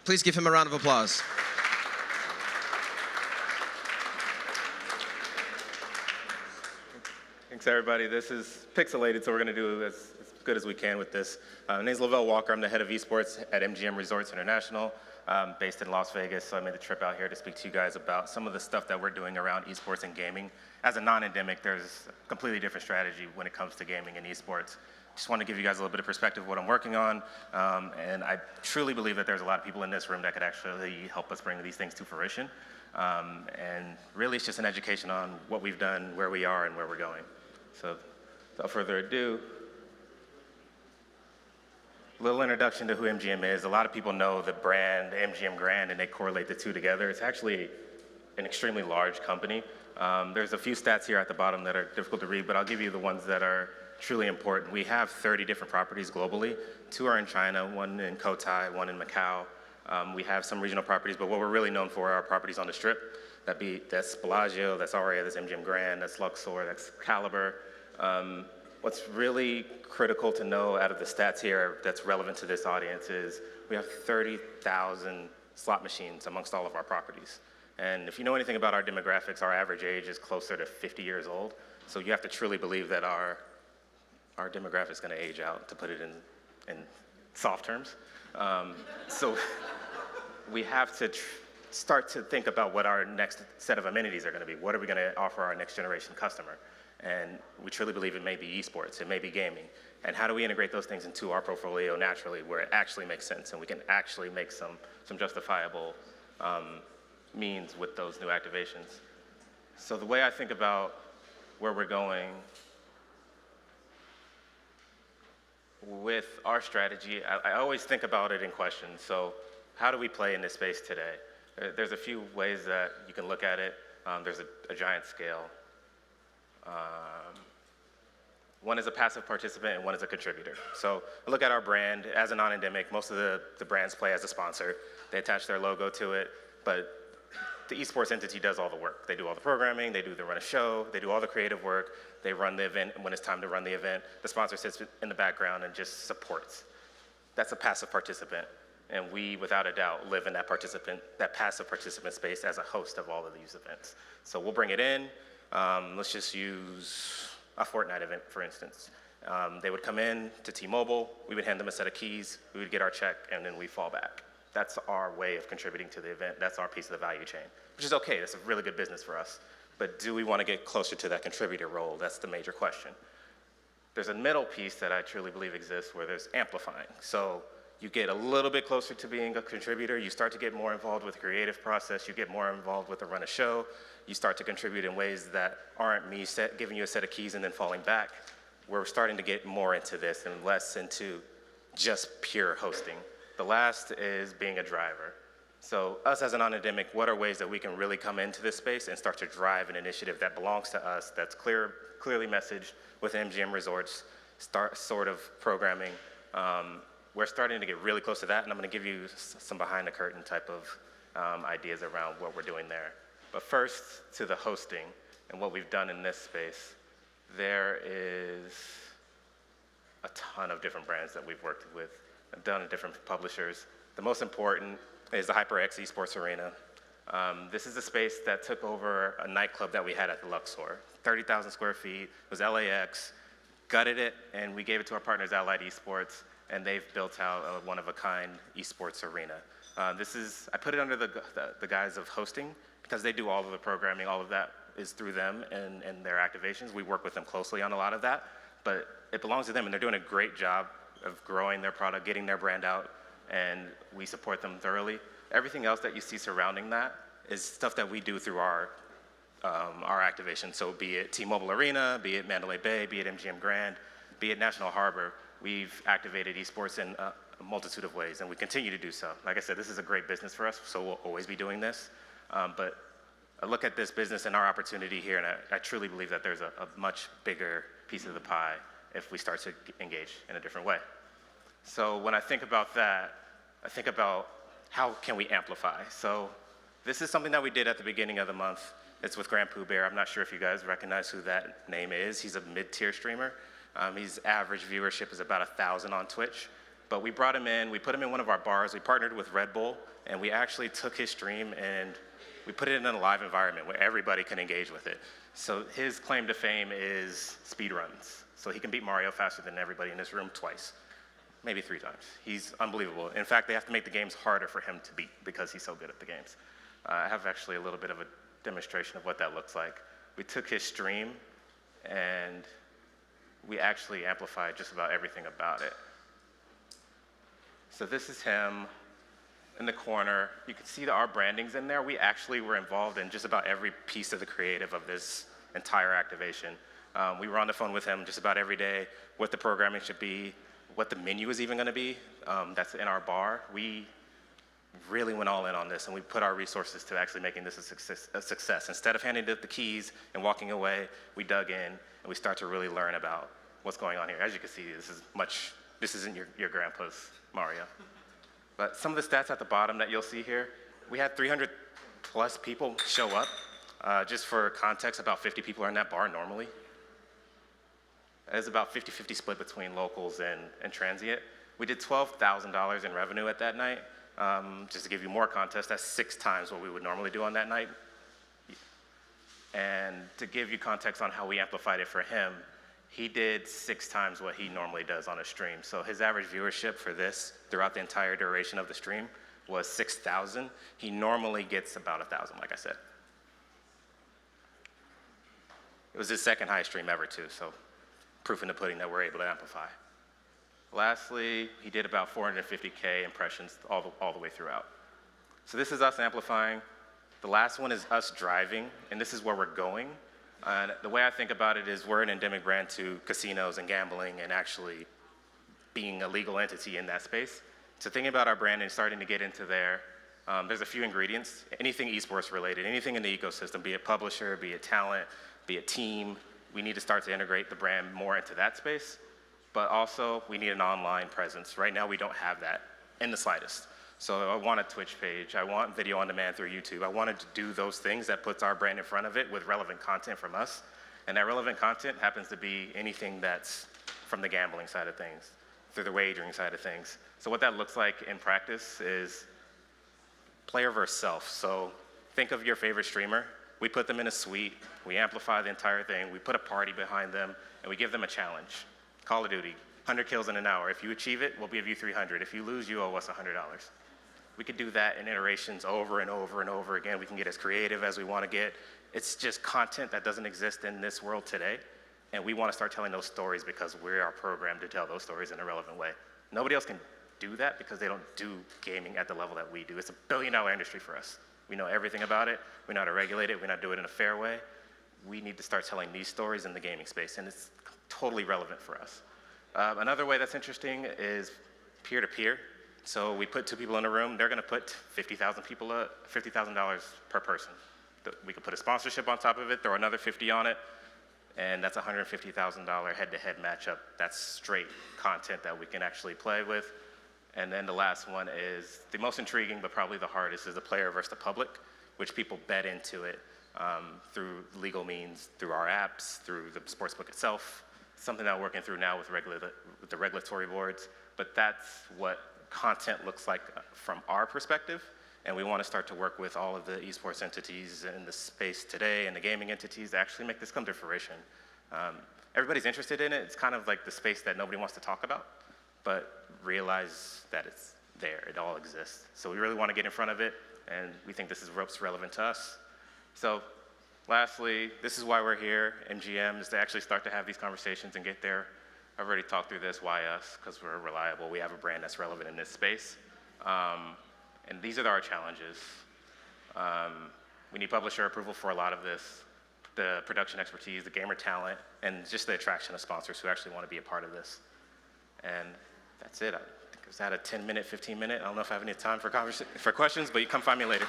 Please give him a round of applause. Thanks, everybody. This is pixelated, so we're going to do as good as we can with this. My name's Lovell Walker. I'm the head of esports at MGM Resorts International, based in Las Vegas. So I made the trip out here to speak to you guys about some of the stuff that we're doing around esports and gaming. As a non-endemic, there's a completely different strategy when it comes to gaming and esports. Just want to give you guys a little bit of perspective of what I'm working on, and I truly believe that there's a lot of people in this room that could actually help us bring these things to fruition. And really, it's just an education on what we've done, where we are, and where we're going. So, without further ado, a little introduction to who MGM is. A lot of people know the brand MGM Grand, and they correlate the two together. It's actually an extremely large company. There's a few stats here at the bottom that are difficult to read, but I'll give you the ones that are truly important. We have 30 different properties globally. 2 are in China, 1 in Cotai, 1 in Macau. We have some regional properties, but what we're really known for are our properties on the Strip. That's Bellagio, that's Aria, that's MGM Grand, that's Luxor, that's Caliber. What's really critical to know out of the stats here that's relevant to this audience is we have 30,000 slot machines amongst all of our properties. And if you know anything about our demographics, our average age is closer to 50 years old. So you have to truly believe that our demographic is going to age out, to put it in soft terms. So we have to start to think about what our next set of amenities are going to be. What are we going to offer our next generation customer? And we truly believe it may be esports, it may be gaming. And how do we integrate those things into our portfolio naturally where it actually makes sense and we can actually make some justifiable means with those new activations? So the way I think about where we're going with our strategy, I always think about it in questions. So how do we play in this space today? There's a few ways that you can look at it. There's a giant scale. One is a passive participant and one is a contributor. So look at our brand. As a non-endemic, most of the brands play as a sponsor. They attach their logo to it, but the esports entity does all the work. They do all the programming, they run a show, they do all the creative work, they run the event when it's time to run the event. The sponsor sits in the background and just supports. That's a passive participant. And we, without a doubt, live in that passive participant space as a host of all of these events. So we'll bring it in. Let's just use a Fortnite event, for instance. They would come in to T-Mobile, we would hand them a set of keys, we would get our check, and then we fall back. That's our way of contributing to the event. That's our piece of the value chain, which is okay. That's a really good business for us. But do we want to get closer to that contributor role? That's the major question. There's a middle piece that I truly believe exists where there's amplifying. So you get a little bit closer to being a contributor. You start to get more involved with the creative process. You get more involved with the run of show. You start to contribute in ways that aren't me giving you a set of keys and then falling back. We're starting to get more into this and less into just pure hosting. The last is being a driver. So us as a non-endemic, what are ways that we can really come into this space and start to drive an initiative that belongs to us, that's clearly messaged with MGM Resorts, sort of programming. We're starting to get really close to that, and I'm going to give you some behind-the-curtain type of ideas around what we're doing there. But first, to the hosting and what we've done in this space. There is a ton of different brands that we've worked with, and done different publishers. The most important is the Hyper X Esports Arena. This is a space that took over a nightclub that we had at the Luxor. 30,000 square feet, it was LAX, gutted it, and we gave it to our partners, Allied Esports, and they've built out a one-of-a-kind esports arena. I put it under the guise of hosting because they do all of the programming, all of that is through them and their activations. We work with them closely on a lot of that, but it belongs to them, and they're doing a great job of growing their product, getting their brand out, and we support them thoroughly. Everything else that you see surrounding that is stuff that we do through our activation. So be it T-Mobile Arena, be it Mandalay Bay, be it MGM Grand, be it National Harbor, we've activated esports in a multitude of ways, and we continue to do so. Like I said, this is a great business for us, so we'll always be doing this. But I look at this business and our opportunity here, and I truly believe that there's a much bigger piece of the pie if we start to engage in a different way. So when I think about that, I think about how can we amplify. So this is something that we did at the beginning of the month. It's with Grand Pooh Bear. I'm not sure if you guys recognize who that name is. He's a mid-tier streamer. His average viewership is about 1,000 on Twitch, But we brought him in, we put him in one of our bars, we partnered with Red Bull, and we actually took his stream and we put it in a live environment where everybody can engage with it. So his claim to fame is speed runs. So he can beat Mario faster than everybody in this room twice, maybe 3 times. He's unbelievable. In fact, they have to make the games harder for him to beat because he's so good at the games. I have actually a little bit of a demonstration of what that looks like. We took his stream and we actually amplified just about everything about it. So this is him in the corner. You can see that our branding's in there. We actually were involved in just about every piece of the creative of this entire activation. We were on the phone with him just about every day, what the programming should be, what the menu is even gonna be. That's in our bar. We really went all in on this, and we put our resources to actually making this a success. Instead of handing the keys and walking away, we dug in, and we start to really learn about what's going on here. As you can see, this isn't your grandpa's Mario. But some of the stats at the bottom that you'll see here, we had 300 plus people show up. Just for context, about 50 people are in that bar normally. It's about 50-50 split between locals and transient. We did $12,000 in revenue at that night. Just to give you more context, that's 6 times what we would normally do on that night. And to give you context on how we amplified it for him, he did 6 times what he normally does on a stream. So his average viewership for this throughout the entire duration of the stream was 6,000. He normally gets about 1,000, like I said. It was his second highest stream ever too, so proof in the pudding that we're able to amplify. Lastly, he did about 450K impressions all the way throughout. So this is us amplifying. The last one is us driving, and this is where we're going. And the way I think about it is we're an endemic brand to casinos and gambling and actually being a legal entity in that space. So thinking about our brand and starting to get into there, there's a few ingredients. Anything esports related, anything in the ecosystem, be it publisher, be it talent, be it team, we need to start to integrate the brand more into that space. But also, we need an online presence. Right now, we don't have that in the slightest. So I want a Twitch page. I want video on demand through YouTube. I wanted to do those things that puts our brand in front of it with relevant content from us. And that relevant content happens to be anything that's from the gambling side of things, through the wagering side of things. So what that looks like in practice is player versus self. So think of your favorite streamer. We put them in a suite. We amplify the entire thing. We put a party behind them, and we give them a challenge. Call of Duty, 100 kills in an hour. If you achieve it, we'll give you 300. If you lose, you owe us $100. We could do that in iterations over and over and over again. We can get as creative as we want to get. It's just content that doesn't exist in this world today, and we want to start telling those stories because we are programmed to tell those stories in a relevant way. Nobody else can do that because they don't do gaming at the level that we do. It's a billion-dollar industry for us. We know everything about it. We know how to regulate it. We know how to do it in a fair way. We need to start telling these stories in the gaming space, and it's totally relevant for us. Another way that's interesting is peer-to-peer. So we put 2 people in a room. They're going to put $50,000 per person. We could put a sponsorship on top of it, throw another 50 on it, and that's $150,000 head-to-head matchup. That's straight content that we can actually play with. And then the last one is the most intriguing, but probably the hardest, is the player versus the public, which people bet into it through legal means, through our apps, through the sportsbook itself, something that we're working through now with the regulatory boards. But that's what content looks like from our perspective, and we want to start to work with all of the esports entities in the space today and the gaming entities to actually make this come to fruition. Everybody's interested in it. It's kind of like the space that nobody wants to talk about, but realize that it's there, it all exists. So we really want to get in front of it, and we think this is what's relevant to us. So lastly, this is why we're here, MGM, is to actually start to have these conversations and get there. I've already talked through this, why us? Because we're reliable. We have a brand that's relevant in this space. And these are our challenges. We need publisher approval for a lot of this, the production expertise, the gamer talent, and just the attraction of sponsors who actually want to be a part of this. And that's it. I think it was at a 10-minute, 15-minute. I don't know if I have any time for questions, but you come find me later.